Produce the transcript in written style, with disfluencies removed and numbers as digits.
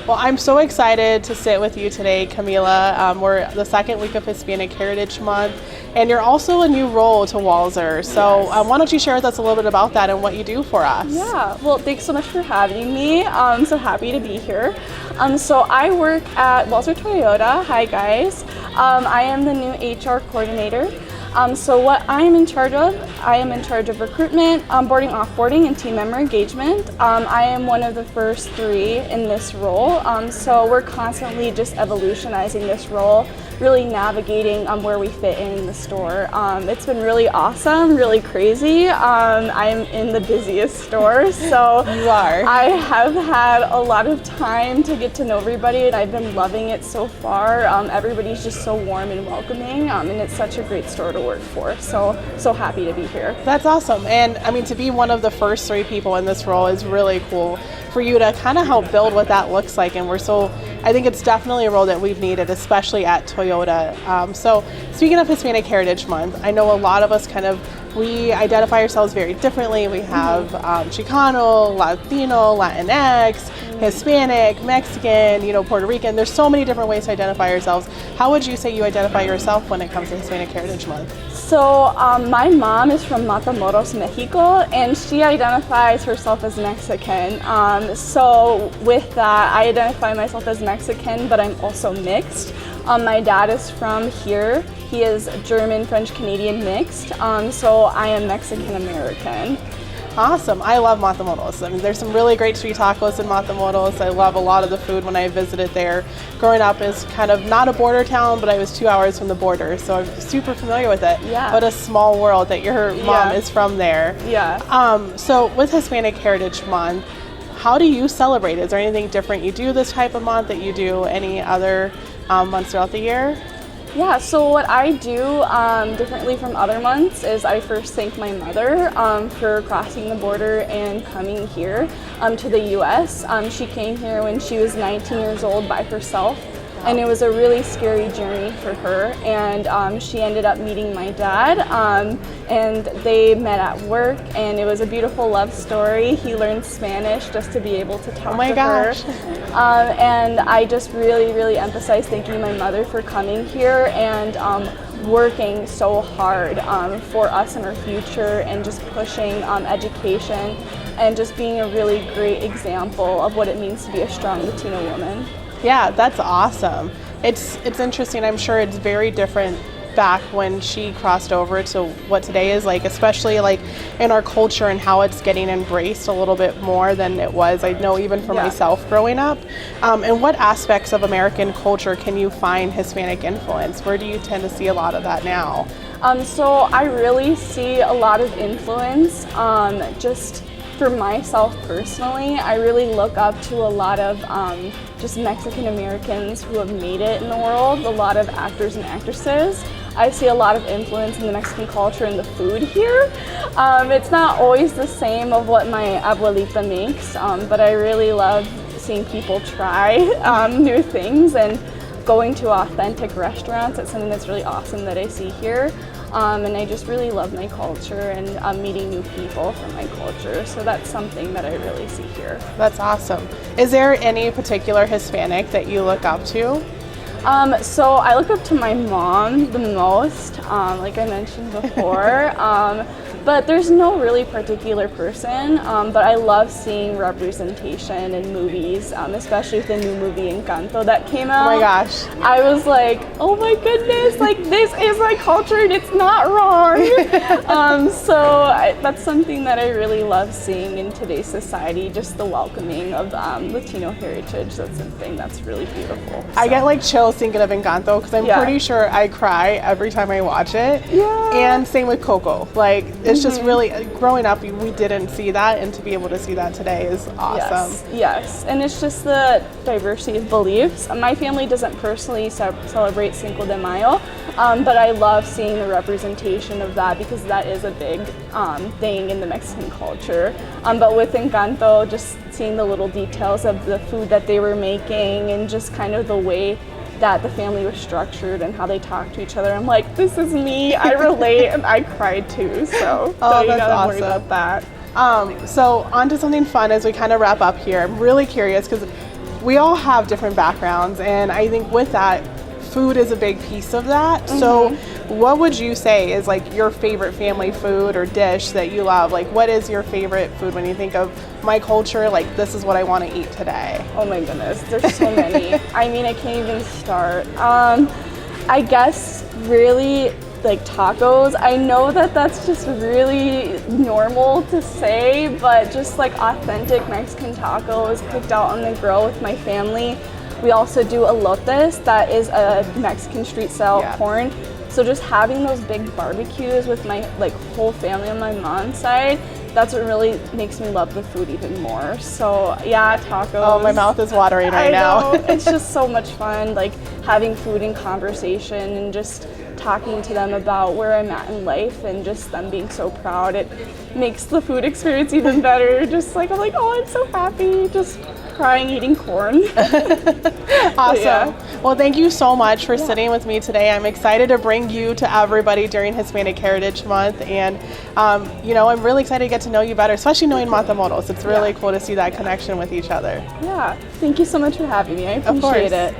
Well, I'm so excited to sit with you today, Camila. We're the second week of Hispanic Heritage Month, and you're also a new role to Walser. So why don't you share with us a little bit about that and what you do for us? Yeah, well, thanks so much for having me. I'm so happy to be here. So I work at Walser Toyota. Hi, guys. I am the new HR coordinator. So what I am in charge of recruitment, onboarding, offboarding, and team member engagement. I am one of the first 3 in this role. So we're constantly just evolutionizing this role, really navigating where we fit in the store. It's been really awesome, really crazy. I'm in the busiest store, so you are. I have had a lot of time to get to know everybody, and I've been loving it so far. Everybody's just so warm and welcoming, and it's such a great store to work for. So happy to be here. That's awesome. And I mean, to be one of the first 3 people in this role is really cool for you to kind of help build what that looks like. And I think it's definitely a role that we've needed, especially at Toyota. So speaking of Hispanic Heritage Month, I know a lot of us we identify ourselves very differently. We have Chicano, Latino, Latinx, Hispanic, Mexican, Puerto Rican. There's so many different ways to identify ourselves. How would you say you identify yourself when it comes to Hispanic Heritage Month? So my mom is from Matamoros, Mexico, and she identifies herself as Mexican. So with that, I identify myself as Mexican, but I'm also mixed. My dad is from here. He is German, French, Canadian mixed. So I am Mexican American. Awesome. I love Matamoros. I mean, there's some really great street tacos in Matamoros. I love a lot of the food when I visited there. Growing up is kind of not a border town, but I was 2 hours from the border, so I'm super familiar with it. Yeah. But a small world that your mom is from there. Yeah. So with Hispanic Heritage Month, how do you celebrate? Is there anything different you do this type of month that you do any other months throughout the year? Yeah, so what I do differently from other months is I first thank my mother for crossing the border and coming here to the U.S. She came here when she was 19 years old by herself, and it was a really scary journey for her, and she ended up meeting my dad, and they met at work, and it was a beautiful love story. He learned Spanish just to be able to talk to her. And I just really, really emphasize thanking my mother for coming here and working so hard for us in our future, and just pushing education and just being a really great example of what it means to be a strong Latino woman. Yeah, that's awesome. It's interesting. I'm sure it's very different back when she crossed over to what today is like, especially like in our culture and how it's getting embraced a little bit more than it was. I know even for myself growing up. And what aspects of American culture can you find Hispanic influence? Where do you tend to see a lot of that now? So I really see a lot of influence just for myself personally. I really look up to a lot of just Mexican Americans who have made it in the world, a lot of actors and actresses. I see a lot of influence in the Mexican culture and the food here. It's not always the same of what my abuelita makes, but I really love seeing people try new things and going to authentic restaurants. It's something that's really awesome that I see here. And I just really love my culture and meeting new people from my culture. So that's something that I really see here. That's awesome. Is there any particular Hispanic that you look up to? So I look up to my mom the most, like I mentioned before. But there's no really particular person, but I love seeing representation in movies, especially with the new movie Encanto that came out. Oh my gosh. I was like, oh my goodness, like this is my culture and it's not wrong. That's something that I really love seeing in today's society, just the welcoming of Latino heritage. That's something that's really beautiful. So. I get like chills thinking of Encanto because I'm pretty sure I cry every time I watch it. Yeah. And same with Coco. Like, it's just really, growing up, we didn't see that, and to be able to see that today is awesome. Yes, and it's just the diversity of beliefs. My family doesn't personally celebrate Cinco de Mayo, but I love seeing the representation of that because that is a big thing in the Mexican culture. But with Encanto, just seeing the little details of the food that they were making and just kind of the way that the family was structured and how they talk to each other. I'm like, this is me, I relate, and I cried too, so you gotta worry about that. So on to something fun as we kind of wrap up here. I'm really curious because we all have different backgrounds, and I think with that, food is a big piece of that. So what would you say is like your favorite family food or dish that you love? Like, what is your favorite food when you think of my culture? Like, this is what I want to eat today. Oh my goodness, there's so many. I mean, I can't even start. I guess really like tacos. I know that that's just really normal to say, but just like authentic Mexican tacos cooked out on the grill with my family. We also do elotes, that is a Mexican street style corn. So just having those big barbecues with my like whole family on my mom's side, that's what really makes me love the food even more. So yeah, tacos. Oh, my mouth is watering right now. It's just so much fun, like having food and conversation and just talking to them about where I'm at in life and just them being so proud. It makes the food experience even better. Just like, I'm like, oh, I'm so happy. Just crying, eating corn. Awesome. Yeah. Well, thank you so much for sitting with me today. I'm excited to bring you to everybody during Hispanic Heritage Month, and you know, I'm really excited to get to know you better, especially knowing Matamoros. It's really cool to see that connection with each other. Yeah, thank you so much for having me. I appreciate it.